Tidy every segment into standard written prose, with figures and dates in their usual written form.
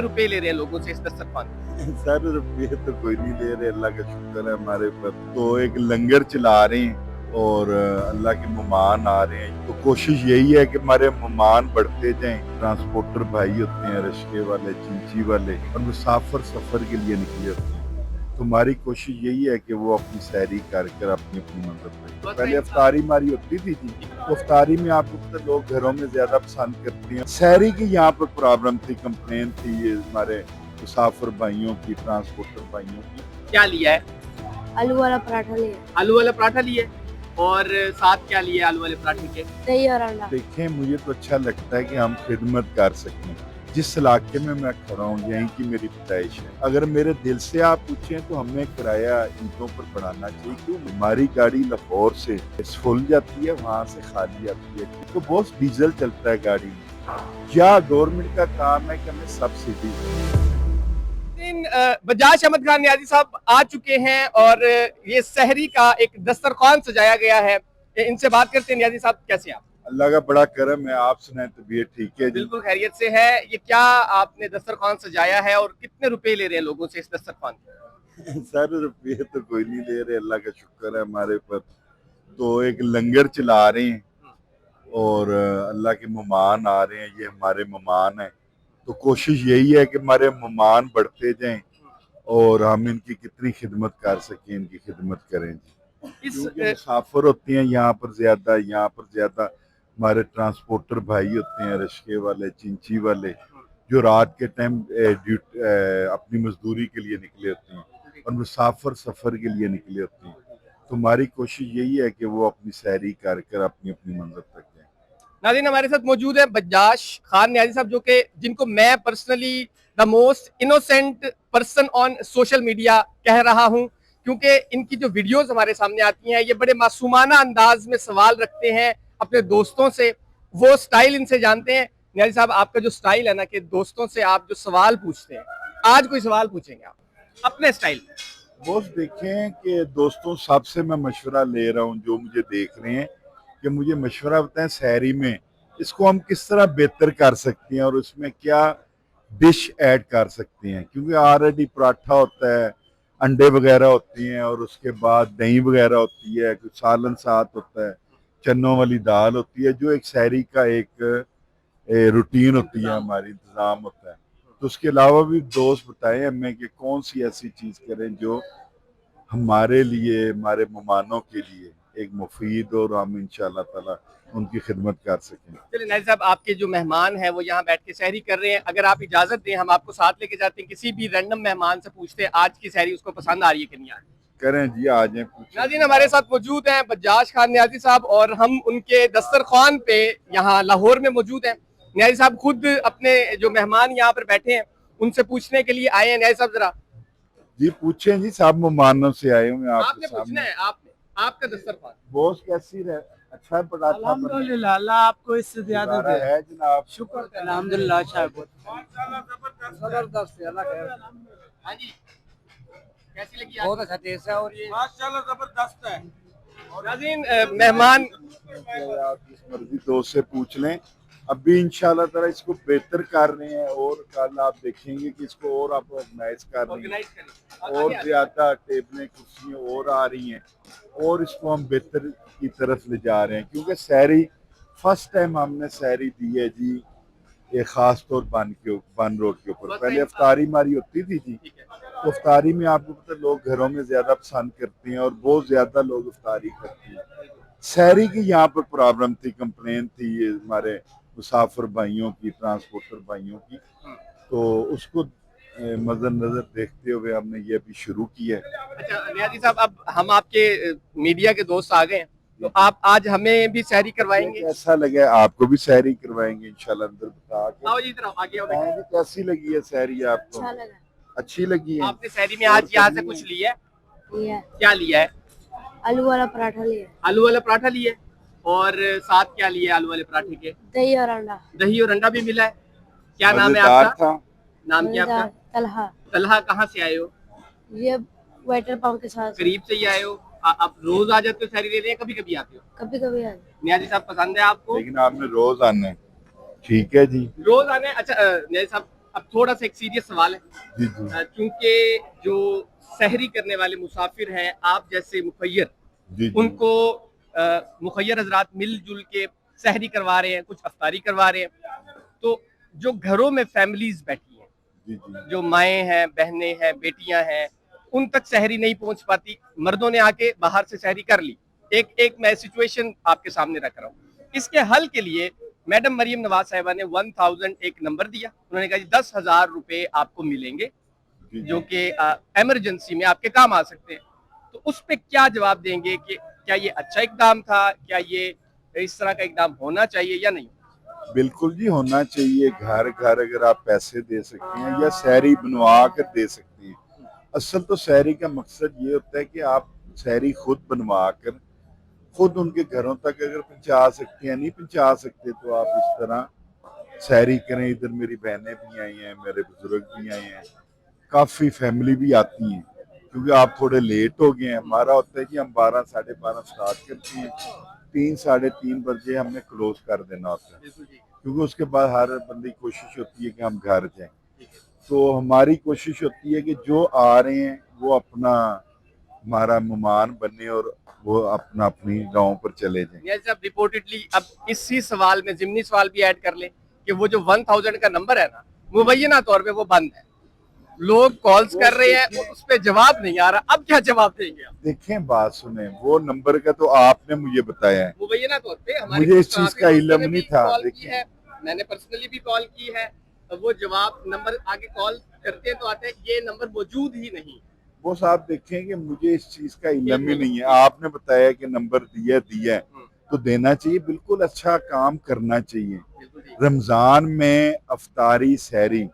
कितने रुपए ले रहे हैं लोगों से इस दस्तरखान पे? सर रुपये तो कोई नहीं ले रहे, अल्लाह का शुक्र है हमारे ऊपर। तो एक लंगर चला रहे हैं और अल्लाह के मेहमान आ रहे हैं, तो कोशिश यही है कि हमारे मेहमान बढ़ते जाएं। ट्रांसपोर्टर भाई होते हैं, रिक्शे वाले, चिंची वाले, और मुसाफिर सफर के लिए निकले होते हैं। तो हमारी कोशिश यही है कि वो अपनी सैरी कर कर अपनी अपनी मंजिल तक। पहले अफ्तारी हमारी होती थी जी, तो अफ्तारी में आपको पता लोग घरों में ज्यादा पसंद करते हैं। सैरी की यहाँ पर प्रॉब्लम थी, कंप्लेन थी ये हमारे मुसाफिर भाइयों की, ट्रांसपोर्टर भाइयों की। क्या लिया है? आलू वाला पराठा लिया, आलू वाला पराठा लिया है। और साथ क्या लिया आलू वाले पराठे के? दही और अंडा। देखें, मुझे तो अच्छा लगता है कि हम खिदमत कर सकें। जिस इलाके में मैं खड़ा हूँ यहीं की मेरी पैदाइश है। अगर मेरे दिल से आप पूछें तो हमें किराया ईंटों पर बढ़ाना चाहिए। क्यों? हमारी गाड़ी लाहौर से फुल जाती है, वहाँ से खाली आती है, तो बहुत डीजल चलता है गाड़ी में। क्या गवर्नमेंट का काम है कि हमें सब्सिडी। बजाज अहमद खान नियाजी साहब आ चुके हैं और ये सहरी का एक दस्तरखान सजाया गया है। इनसे बात करते हैं। नियाजी साहब कैसे हैं आप? अल्लाह का बड़ा करम है, आप सुनाए तबीयत ठीक है जी? बिल्कुल खैरियत से है। ये क्या आपने दस्तरखान सजाया है और कितने रुपए ले रहे हैं लोगों से इस दस्तरखान पे? सर रुपये तो कोई नहीं ले रहे, अल्लाह का शुक्र है हमारे ऊपर। तो एक लंगर चला रहे हैं और अल्लाह के मेहमान आ रहे हैं, ये हमारे मेहमान हैं। तो कोशिश यही है कि हमारे मेहमान बढ़ते जाएं और हम इनकी कितनी खिदमत कर सकें, इनकी खिदमत करें जी। क्योंकि मुसाफिर होते हैं यहाँ पर ज्यादा हमारे ट्रांसपोर्टर भाई होते हैं, रिक्शे वाले, चिंची वाले, जो रात के टाइम अपनी मजदूरी के लिए निकले होते हैं और मुसाफिर सफर के लिए निकले होते हैं। तो हमारी कोशिश यही है कि वो अपनी सैरी कर कर अपनी अपनी मंजिल तक जाएं। नाज़रीन, हमारे साथ मौजूद है बजाज खान नियाजी साहब, जो कि जिनको मैं personally the most innocent person on social media कह रहा हूं, क्योंकि इनकी जो वीडियोस हमारे सामने आती हैं ये बड़े मासूमाना अंदाज में सवाल रखते हैं अपने दोस्तों से। वो स्टाइल इनसे जानते हैं। नियाजी साहब, आपका जो स्टाइल है ना कि दोस्तों से आप जो सवाल पूछते हैं, आज कोई सवाल पूछेंगे आप अपने स्टाइल में? वो देखें कि दोस्तों सबसे मैं मशवरा ले रहा हूँ, जो मुझे देख रहे हैं, कि मुझे मशवरा बताएं सहरी में इसको हम किस तरह बेहतर कर सकते हैं और उसमें क्या डिश ऐड कर सकते हैं। क्योंकि ऑलरेडी पराठा होता है, अंडे वगैरह होती हैं और उसके बाद दही वगैरह होती है, कुछ सालन साथ होता है, चनों वाली दाल होती है, जो एक सहरी का एक रूटीन होती है, हमारी इंतज़ाम होता है। तो उसके अलावा भी दोस्त बताएं हमें कि कौन सी ऐसी चीज़ करें जो हमारे लिए, हमारे मेहमानों के लिए एक मुफीद और हम इंशाअल्लाह ताला उनकी खिदमत कर सकें। चलिए नाज़रीन साहब, आपके जो मेहमान हैं वो यहाँ बैठ के सहरी कर रहे हैं। अगर आप इजाजत दें, हम आपको साथ लेके जाते हैं, किसी भी रैंडम मेहमान से पूछते हैं आज की सहरी उसको पसंद आ रही है कि नहीं आ रही। करें जी, आ जाए। नाज़रीन, हमारे साथ मौजूद हैं बजाज खान नियाजी साहब और हम उनके दस्तरखान पे यहाँ लाहौर में मौजूद हैं। नियाजी साहब खुद अपने जो मेहमान यहाँ पर बैठे हैं उनसे पूछने के लिए आए हैं। नियाजी साहब जरा जी पूछें जी, सब मेहमानों से आए हुए हैं आपने पूछना है। आपका दस्तरखान बॉस कैसी रहे? अच्छा पढ़ा था? अल्हम्दुलिल्लाह, अल्लाह आपको इससे ज्यादा दे। है जनाब, शुक्र अल्हम्दुलिल्लाह। अच्छा जबरदस्त है, अल्लाह खैर। हाँ जी, कैसी लगी? बहुत अच्छा टेस्ट है और ये माशाल्लाह जबरदस्त है। नाज़रीन, मेहमान आप जिस मर्जी दोस्त से पूछ लें, अभी इंशाल्लाह ताला इसको बेहतर कर रहे हैं और कल आप देखेंगे कि इसको और आप ऑर्गेनाइज कर रहे हैं और ज्यादा टेबलें कुर्सियाँ और आ रही हैं और इसको हम बेहतर की तरफ ले जा रहे हैं। क्योंकि सहरी फर्स्ट टाइम हमने सहरी दी है जी, एक खास तौर बन रोड के ऊपर। पहले अफ्तारी हमारी होती थी जी, तो अफ्तारी में आपको पता लोग घरों में ज्यादा पसंद करते हैं और बहुत ज्यादा लोग अफ्तारी करते हैं। सहरी की यहाँ पर प्रॉब्लम थी, कंप्लेन थी ये हमारे मुसाफिर भाइयों की, ट्रांसपोर्टर भाइयों की, तो उसको मद्देनजर देखते हुए हमने ये भी शुरू किया है। अच्छा नियाजी साहब, अब हम आपके मीडिया के दोस्त आ गए हैं, तो आप आज हमें भी सहरी करवाएंगे? कैसा लगे? आपको भी सहरी करवाएंगे इंशाल्लाह, अंदर बता के। आओ जी, इधर आओ, आगे आओ। कैसी लगी है सहरी आपको? अच्छा लगा। अच्छी लगी है? आपने सहरी में आज यहाँ से कुछ लिया है? ये क्या लिया है? आलू वाला पराठा लिया, आलू वाला पराठा लिया है। और साथ क्या लिया आलू वाले पराठे के? दही और अंडा। दही और अंडा भी मिला है। क्या नाम है मजेदार आपका? था। नाम क्या आपका? तलहा। तलहा, कहाँ से आए हो? ये वाटर पंप के साथ करीब से ही आए हो? आप रोज आ जाते हो सहरी लेने या कभी कभी आते हो? कभी कभी आते। नियाजी साहब पसंद है आपको? लेकिन आपने रोज आना है। ठीक है जी। रोज आने। अच्छा नियाजी साहब, अब थोड़ा सा एक सीरियस सवाल है, जी जी क्योंकि जो सहरी करने वाले मुसाफिर हैं, आप जैसे मुखय्यर, जी जी उनको मुखय्यर हजरात मिलजुल के सहरी करवा रहे हैं, कुछ अफ्तारी करवा रहे हैं, तो जो घरों में फैमिलीज बैठी हैं, जी जी जो माएँ हैं, बहनें हैं, बेटियां हैं, उन तक सहरी नहीं पहुंच पाती, मर्दों ने आके बाहर से सहरी कर ली। एक एक मैं सिचुएशन आपके सामने रख रहा हूँ। इसके हल के लिए मैडम मरियम नवाज साहिबा ने 1000 एक नंबर दिया, उन्होंने कहा जी 10,000 रुपए आपको मिलेंगे जी जो कि इमरजेंसी में आपके काम आ सकते हैं। तो उस पे क्या जवाब देंगे कि क्या ये अच्छा इकदाम था, क्या ये इस तरह का इकदाम होना चाहिए या नहीं? बिल्कुल जी, होना चाहिए। घर घर अगर आप पैसे दे सकते हैं या सहरी बनवा कर दे सकते हैं। असल तो सहरी का मकसद ये होता है कि आप सहरी खुद बनवा कर खुद उनके घरों तक अगर पहुंचा सकते हैं, नहीं पहुंचा सकते तो आप इस तरह सहरी करें। इधर मेरी बहनें भी आई हैं, मेरे बुजुर्ग भी आए हैं, काफ़ी फैमिली भी आती हैं, क्योंकि आप थोड़े लेट हो गए हैं। हमारा होता है कि हम 12 साढ़े 12 स्टार्ट करते हैं, 3 साढ़े 3 बजे हमने क्लोज कर देना होता है, क्योंकि उसके बाद हर बंदे की कोशिश होती है कि हम घर जाएं। तो हमारी कोशिश होती है कि जो आ रहे हैं वो अपना हमारा मेहमान बने और वो अपना अपनी गांव पर चले जाएं। नियाज़ साहब, रिपोर्टेडली अब इसी सवाल में ज़िमनी सवाल भी ऐड कर लें कि वो जो 1000 का नंबर है ना, मुबैना तौर पे वो बंद है। लोग कॉल्स कर रहे हैं और उस पे जवाब नहीं आ रहा। अब क्या जवाब देंगे आप? देखें, बात सुने, वो नंबर का तो आपने मुझे बताया है, मुबैना तौर पे हमारे मुझे कुछ इस चीज काफी का दोस्तों इल्म ने नहीं भी था। कॉल की देखिए, है, मैंने पर्सनली भी कॉल की है, तो वो जवाब नंबर आगे कॉल करते हैं तो आता है ये नंबर मौजूद ही नहीं। वो साहब देखें कि मुझे इस चीज का इल्म ही नहीं है। आपने बताया कि नंबर दिया है तो देना चाहिए, बिल्कुल अच्छा काम करना चाहिए। बिल्कुल जी। रमजान में अफ्तारी सहरी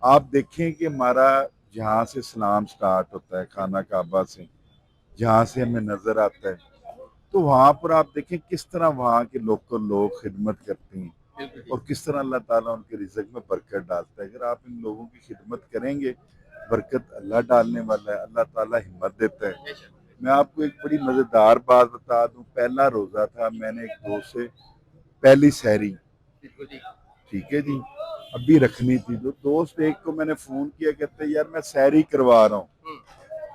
आप देखें कि हमारा जहाँ से सलाम स्टार्ट होता है, खाना काबा से जहाँ से हमें नजर आता है, तो वहाँ पर आप देखें किस तरह वहाँ के लोकल लोग खिदमत करते हैं बिल्कुल जी। और किस तरह अल्लाह ताला उनके रिज़्क में बरकत डालता है। अगर आप इन लोगों की खिदमत करेंगे, बरकत अल्लाह डालने वाला है, अल्लाह ताला हिम्मत देता है। बेशक। मैं आपको एक बड़ी मज़ेदार बात बता दूं, पहला रोज़ा था, मैंने एक दोस्त से पहली सहरी, बिल्कुल जी। ठीक है जी, अभी रखनी थी, तो दोस्त एक को मैंने फ़ोन किया, कहते यार मैं सहरी करवा रहा हूँ।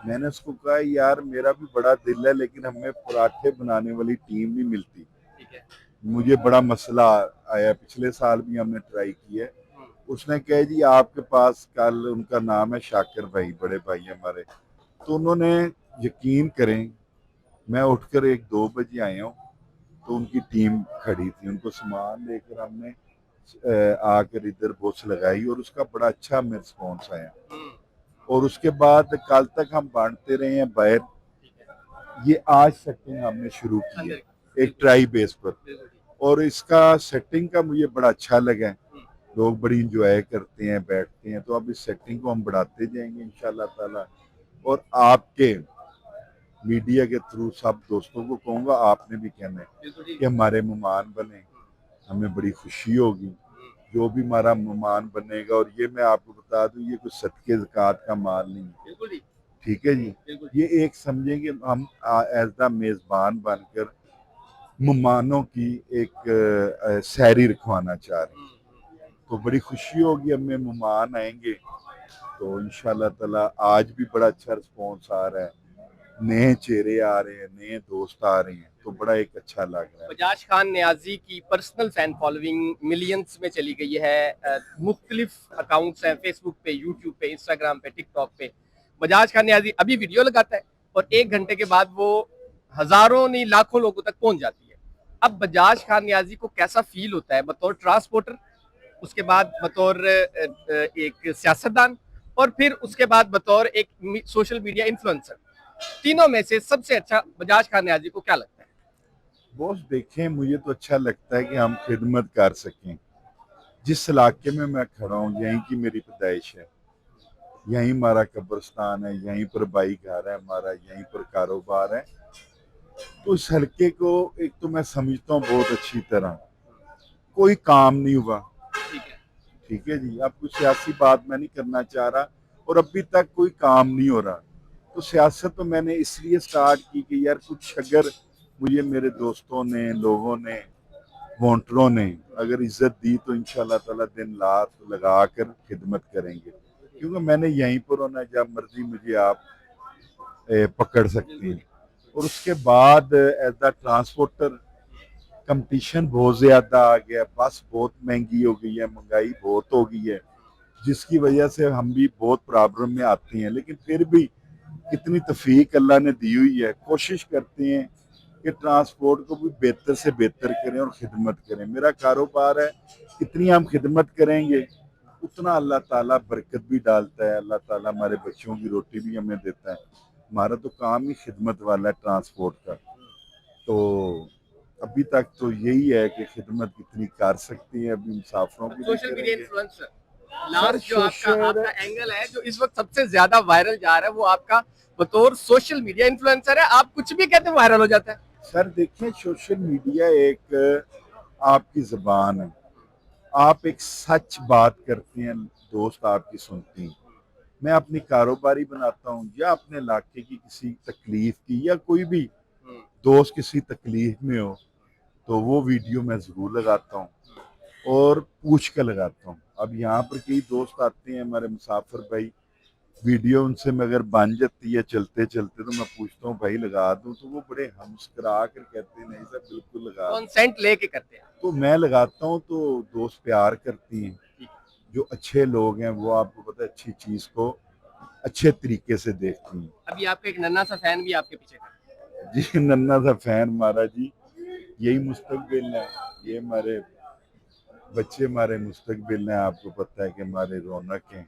मैंने उसको कहा यार मेरा भी बड़ा दिल है, लेकिन हमें पराठे बनाने वाली टीम नहीं मिलती। ठीक है। मुझे बड़ा मसला आया, पिछले साल भी हमने ट्राई की है। उसने कहा जी आपके पास, कल उनका नाम है शाकिर भाई, बड़े भाई हमारे, तो उन्होंने, यकीन करें, मैं उठकर 1-2 बजे आया हूँ तो उनकी टीम खड़ी थी, उनको सामान लेकर हमने आकर इधर बोस लगाई और उसका बड़ा अच्छा हमें रिस्पॉन्स आया। और उसके बाद कल तक हम बांटते रहे हैं बाहर। ये आज सेटिंग हमने शुरू की है एक ट्राई बेस पर, और इसका सेटिंग का मुझे बड़ा अच्छा लगा है। लोग बड़ी इंजॉय करते हैं, बैठते हैं, तो अब इस सेटिंग को हम बढ़ाते जाएंगे इंशाल्लाह ताला। और आपके मीडिया के थ्रू सब दोस्तों को कहूँगा, आपने भी कहना है कि हमारे मेहमान बने, हमें बड़ी खुशी होगी। जो भी हमारा मेहमान बनेगा, और ये मैं आपको बता दूं, ये कुछ सदके ज़कात का माल नहीं है, ठीक है जी। ये एक समझेंगे हम एज द मेज़बान बनकर मेहमानों की एक सहरी रखवाना चाह रहे हैं, तो बड़ी खुशी होगी, हमें मेहमान आएंगे तो इंशाल्लाह ताला। आज भी बड़ा अच्छा रिस्पॉन्स आ रहा है, नए चेहरे आ रहे हैं, नए दोस्त आ रहे हैं, तो बड़ा एक अच्छा लग रहा है। बजाज खान नियाजी की पर्सनल फैन फॉलोइंग मिलियंस में चली गई है। मुख्तलिफ अकाउंट्स हैं, फेसबुक पे, यूट्यूब पे, इंस्टाग्राम पे, टिकटॉक पे। बजाज खान नियाजी अभी वीडियो लगाता है और 1 घंटे के बाद वो हजारों नहीं लाखों लोगों तक पहुंच जाती है। अब बजाज खान नियाजी को कैसा फील होता है बतौर ट्रांसपोर्टर, उसके बाद बतौर एक सियासतदान, और फिर उसके बाद बतौर एक सोशल मीडिया इन्फ्लुएंसर, तीनों में से सबसे अच्छा बजाज खान नियाजी को क्या लगता है? बॉस देखें, मुझे तो अच्छा लगता है कि हम खिदमत कर सकें। जिस इलाके में मैं खड़ा हूँ, यहीं की मेरी पैदाइश है, यहीं हमारा कब्रिस्तान है, यहीं पर भाई घर है हमारा, यहीं पर कारोबार है। तो इस हल्के को एक तो मैं समझता हूँ बहुत अच्छी तरह। कोई काम नहीं हुआ, ठीक है जी। अब कुछ सियासी बात मैं नहीं करना चाह रहा, और अभी तक कोई काम नहीं हो रहा। तो सियासत तो मैंने इसलिए स्टार्ट की कि यार कुछ अगर मुझे मेरे दोस्तों ने, लोगों ने वॉन्टरों ने अगर इज्जत दी तो इंशाल्लाह ताला दिन रात लगा कर खिदमत करेंगे, क्योंकि मैंने यहीं पर होना, जब मर्जी मुझे आप पकड़ सकती हैं। और उसके बाद एज द ट्रांसपोर्टर कंपटीशन बहुत ज़्यादा आ गया, बस बहुत महंगी हो गई है, महंगाई बहुत हो गई है, जिसकी वजह से हम भी बहुत प्रॉब्लम में आते हैं। लेकिन फिर भी कितनी तौफीक अल्लाह ने दी हुई है, कोशिश करते हैं कि ट्रांसपोर्ट को भी बेहतर से बेहतर करें और खिदमत करें। मेरा कारोबार है, कितनी हम खिदमत करेंगे उतना अल्लाह ताला बरकत भी डालता है, अल्लाह ताला हमारे बच्चों की रोटी भी हमें देता है। हमारा तो काम ही खिदमत वाला है ट्रांसपोर्ट का। तो अभी तक तो यही है कि खिदमत कितनी कर सकती है, अभी मुसाफिरों की भी सोशल मीडिया करेंगे। इन्फ्लुएंसर लास्ट जो आपका सोशल एंगल है जो इस वक्त सबसे ज्यादा वायरल जा रहा है वो आपका बतौर सोशल मीडिया इन्फ्लुएंसर है, आप कुछ भी कहते हैं वायरल हो जाता है। सर देखिए, सोशल मीडिया एक आपकी जबान है, आप एक सच बात करते हैं, दोस्त आपकी सुनते हैं। मैं अपनी कारोबारी बनाता हूँ या अपने इलाके की किसी तकलीफ की, या कोई भी दोस्त किसी तकलीफ में हो तो वो वीडियो मैं ज़रूर लगाता हूँ और पूछ कर लगाता हूँ। अब यहाँ पर कई दोस्त आते हैं हमारे मुसाफिर भाई, वीडियो उनसे मैं अगर बन जाती है चलते चलते तो मैं पूछता हूँ भाई लगा दूँ, तो वो बड़े हम मुस्कुरा कर कहते हैं नहीं सर बिल्कुल लगा दो। कॉन्सेंट लेके करते हैं। तो मैं लगाता हूँ तो दोस्त प्यार करती हैं। जो अच्छे लोग हैं वो आपको पता है अच्छी चीज को अच्छे तरीके से देखती हैं। अभी आपका एक नन्हा सा फैन भी आपके पीछे खड़ा है। जी नन्ना सा फैन हमारा जी, यही मुस्तकबिल है, ये हमारे बच्चे हमारे मुस्तकबिल हैं। आपको पता है कि हमारे रौनक हैं,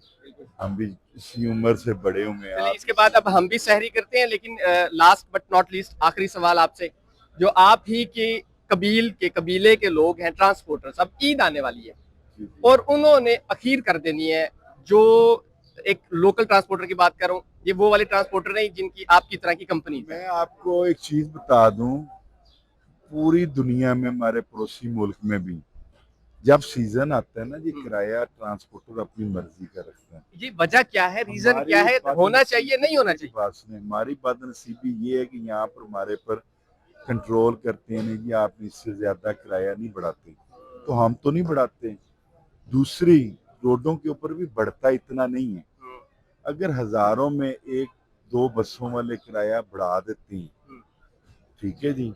हम भी इसी उम्र से बड़े हुए हैं। चलिए इसके बाद अब हम भी सहरी करते हैं, लेकिन लास्ट बट नॉट लीस्ट आखिरी सवाल आपसे, जो आप ही के कबीले के लोग हैं ट्रांसपोर्टर्स, अब ईद आने वाली है और उन्होंने अखीर कर देनी है, जो एक लोकल ट्रांसपोर्टर की बात कर रहा हूँ, ये वो वाले ट्रांसपोर्टर नहीं जिनकी आपकी तरह की कंपनी। मैं आपको एक चीज बता दूं, पूरी दुनिया में हमारे पड़ोसी मुल्क में भी जब सीजन आता है ना जी, किराया ट्रांसपोर्टर अपनी मर्जी का रखता है। ये वजह क्या है, रीजन क्या है, होना चाहिए नहीं होना चाहिए? बात सुने, हमारी बदनसीबी ये है कि यहाँ पर हमारे पर कंट्रोल करते हैं, नहीं जी आप इससे ज्यादा किराया नहीं बढ़ाते, तो हम तो नहीं बढ़ाते। दूसरी, रोडों के ऊपर भी बढ़ता इतना नहीं है। अगर हजारों में एक दो बसों वाले किराया बढ़ा देते हैं, ठीक है जी,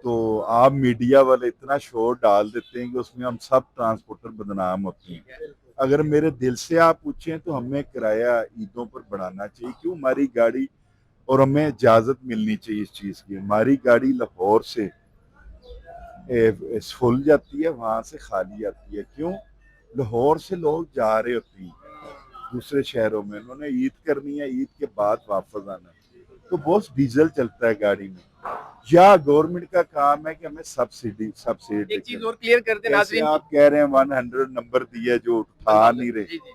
तो आप मीडिया वाले इतना शोर डाल देते हैं कि उसमें हम सब ट्रांसपोर्टर बदनाम होते हैं। अगर मेरे दिल से आप पूछें तो हमें किराया ईदों पर बढ़ाना चाहिए, क्यों? हमारी गाड़ी, और हमें इजाजत मिलनी चाहिए इस चीज की। हमारी गाड़ी लाहौर से फुल जाती है, वहां से खाली आती है। क्यों? लाहौर से लोग जा रहे होते हैं दूसरे शहरों में, उन्होंने ईद करनी है, ईद के बाद वापस आना है, तो बहुत डीजल चलता है गाड़ी में। या गवर्नमेंट का काम है कि हमें सब्सिडी एक चीज और क्लियर कर दें नाज़रीन, आप कह रहे हैं 100 नंबर दिया जो उठा नहीं रहे, जी जी,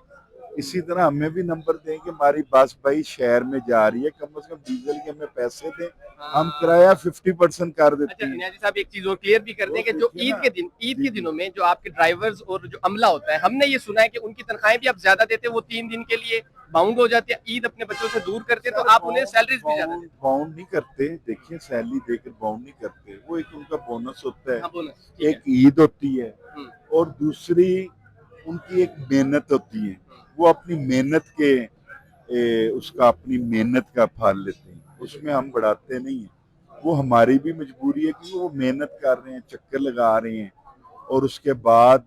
इसी तरह हमें भी नंबर दें कि हमारी बस भाई शहर में जा रही है, कम से कम डीजल के हमें पैसे दें, हम किराया 50% कर देते अच्छा हैं। नियाजी साहब एक चीज और क्लियर भी कर दें कि जो ईद के दिनों में जो आपके ड्राइवर्स और जो अमला होता है, हमने ये सुना है कि उनकी तनख्वाहें भी आप ज्यादा देते हैं, वो 3 दिन के लिए बाउंड हो जाते हैं, ईद अपने बच्चों से दूर करते हैं, तो आप उन्हें सैलरीज भी ज्यादा देते बाउंड नहीं करते, देखिए सैलरी देकर बाउंड नहीं करते, वो एक उनका बोनस होता है, हैं। बोनस एक ईद होती है और दूसरी उनकी एक मेहनत होती है, वो अपनी मेहनत के उसका अपनी मेहनत का फल लेते हैं, उसमें हम बढ़ाते नहीं हैं। वो हमारी भी मजबूरी है कि वो मेहनत कर रहे हैं, चक्कर लगा रहे हैं और उसके बाद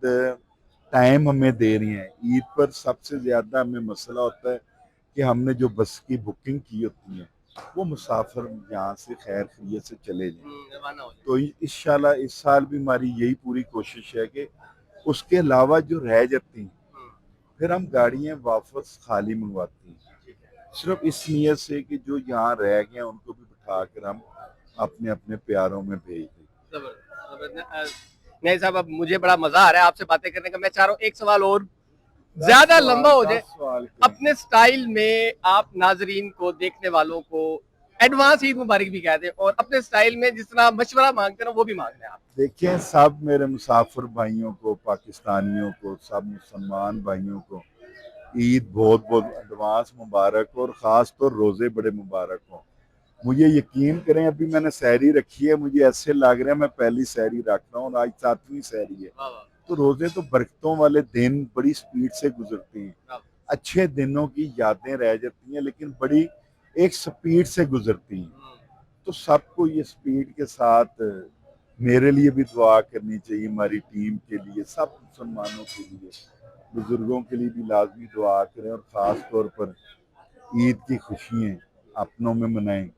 टाइम हमें दे रही हैं। ईद पर सबसे ज्यादा हमें मसला होता है कि हमने जो बस की बुकिंग की होती है वो मुसाफिर यहाँ से खैर खैरियत से चले जाएं। तो इंशाल्लाह इस साल भी हमारी यही पूरी कोशिश है कि उसके अलावा जो रह जाती हैं फिर हम गाड़ियाँ वापस खाली मंगवाती हैं, सिर्फ इस नीयत से कि जो यहाँ रह गए उनको भी बिठा कर हम अपने अपने प्यारों में भेज दें। नहीं साहब, अब मुझे बड़ा मजा आ रहा है आपसे बातें करने का। मैं चाह रहा हूँ एक सवाल और ज्यादा लंबा हो जाए, अपने स्टाइल में आप नाजरीन को, देखने वालों को एडवांस ईद मुबारक भी कहते हैं और अपने स्टाइल में जिस तरह मशवरा मांगते हैं वो भी मांगते हैं आप। देखिए सब मेरे मुसाफिर भाइयों को, पाकिस्तानियों को, सब मुसलमान भाइयों को ईद बहुत बहुत एडवांस मुबारक और ख़ास तौर रोज़े बड़े मुबारक हों। मुझे यकीन करें, अभी मैंने सहरी रखी है, मुझे ऐसे लग रहा है मैं पहली सहरी रख रहा हूँ और आज 7वीं सहरी है। तो रोजे तो बरकतों वाले दिन बड़ी स्पीड से गुजरते हैं, अच्छे दिनों की यादें रह जाती हैं, लेकिन बड़ी एक स्पीड से गुजरती हैं। तो सबको ये स्पीड के साथ मेरे लिए भी दुआ करनी चाहिए, हमारी टीम के लिए, सब मुसलमानों के लिए, बुजुर्गों के लिए भी लाजमी दुआ करें और ख़ास तौर पर ईद की खुशियाँ अपनों में मनाएं।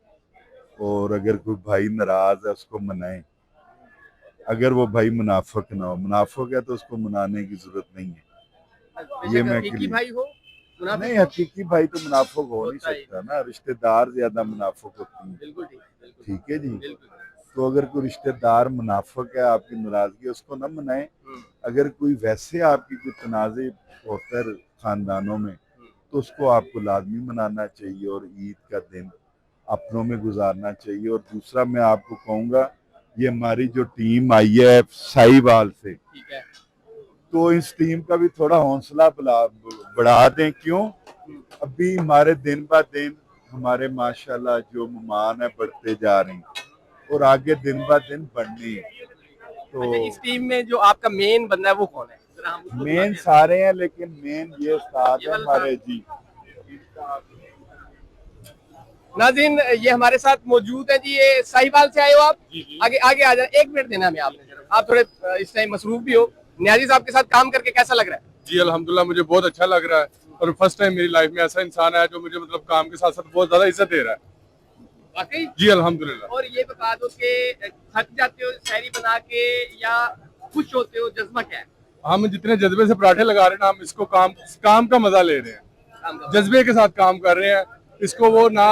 और अगर कोई भाई नाराज है उसको मनाएं, अगर वो भाई मुनाफिक ना हो, मुनाफिक है तो उसको मनाने की जरूरत नहीं है। ये मैं हकीकी भाई हो, मुनाफिक नहीं, हो। हकीकी भाई तो मुनाफिक हो नहीं होता ही सकता ना, रिश्तेदार ज्यादा मुनाफिक होती हैं। बिल्कुल ठीक, बिल्कुल ठीक है जी। बिल्कुल। तो अगर कोई रिश्तेदार मुनाफिक है, आपकी नाराजगी, उसको ना मनाएं। अगर कोई वैसे आपकी कोई तनाज़े होता है खानदानों में, तो उसको आपको लाजमी मनाना चाहिए और ईद का दिन अपनों में गुजारना चाहिए। और दूसरा मैं आपको कहूँगा, ये हमारी जो टीम आई है साहिवाल से, ठीक है। तो इस टीम का भी थोड़ा हौसला बढ़ा दें। क्यों? अभी हमारे दिन ब दिन हमारे माशाल्लाह जो मेहमान है बढ़ते जा रहे हैं और आगे दिन ब दिन बढ़ने हैं। तो अच्छा, इस टीम में जो आपका मेन बंदा है वो कौन है? जरा हम उसको मेन बताते सारे हैं, लेकिन मेन ये साथ ये है वाला हमारे जी। हैं। नाज़रीन, ये हमारे साथ मौजूद है जी, ये साहिवाल से आए हो आप? आगे आगे आ जाए, 1 मिनट देना हमें आपने जरा। आप थोड़े इस टाइम मसरूफ भी हो। न्याजी साहब के साथ काम करके कैसा लग रहा है? जी अल्हम्दुलिल्लाह, मुझे बहुत अच्छा लग रहा है और फर्स्ट टाइम मेरी लाइफ में ऐसा इंसान है जो मुझे मतलब काम के साथ साथ बहुत ज्यादा इज्जत दे रहा है। वाकई? जी अल्हम्दुलिल्लाह। और ये बता दो कि थक जाते हो शायरी बना के या खुश होते हो, जज्बा क्या है? हम जितने जज्बे से पराठे लगा रहे हैं ना, हम इसको काम का मजा ले रहे हैं, काम का? जज्बे के साथ काम कर रहे हैं। इसको वो ना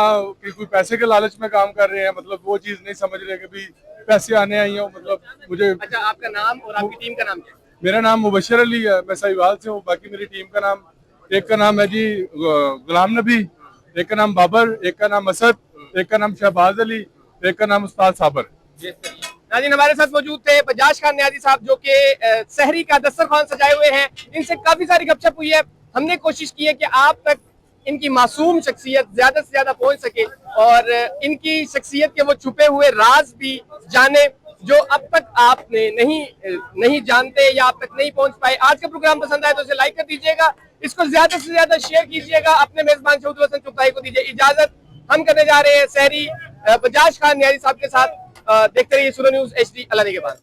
कि कोई पैसे के लालच में काम कर रहे हैं, मतलब वो चीज नहीं समझ रहे कि भी पैसे आने आई हो। मतलब मुझे, अच्छा, आपका नाम और आपकी टीम का नाम क्या है? मेरा नाम मुबशर अली है, मैं साहिवाल से हूँ। बाकी मेरी टीम का नाम, एक का नाम है जी गुलाम नबी, एक का नाम बाबर, एक का नाम असद, एक का नाम शहबाज अली, एक का नाम उस्ताद साबर। नाज़रीन, हमारे साथ मौजूद थे बजाज खान न्याजी साहब, जो कि सहरी का दस्तरखान सजाए हुए हैं। इनसे काफी सारी गपशप हुई है। हमने कोशिश की है कि आप तक इनकी मासूम शख्सियत ज्यादा से ज्यादा पहुंच सके और इनकी शख्सियत के वो छुपे हुए राज भी जाने जो अब तक आपने नहीं जानते या आप तक नहीं पहुंच पाए। आज का प्रोग्राम पसंद आए तो इसे लाइक कर दीजिएगा, इसको ज्यादा से ज्यादा शेयर कीजिएगा, अपने मेजबान शहीद हसन चुगताई को दीजिए इजाजत। हम करने जा रहे हैं सहरी बजाज खान न्याजी साहब के साथ। देखते रहिए सुनो न्यूज़ HD। अल्लाह के बाद।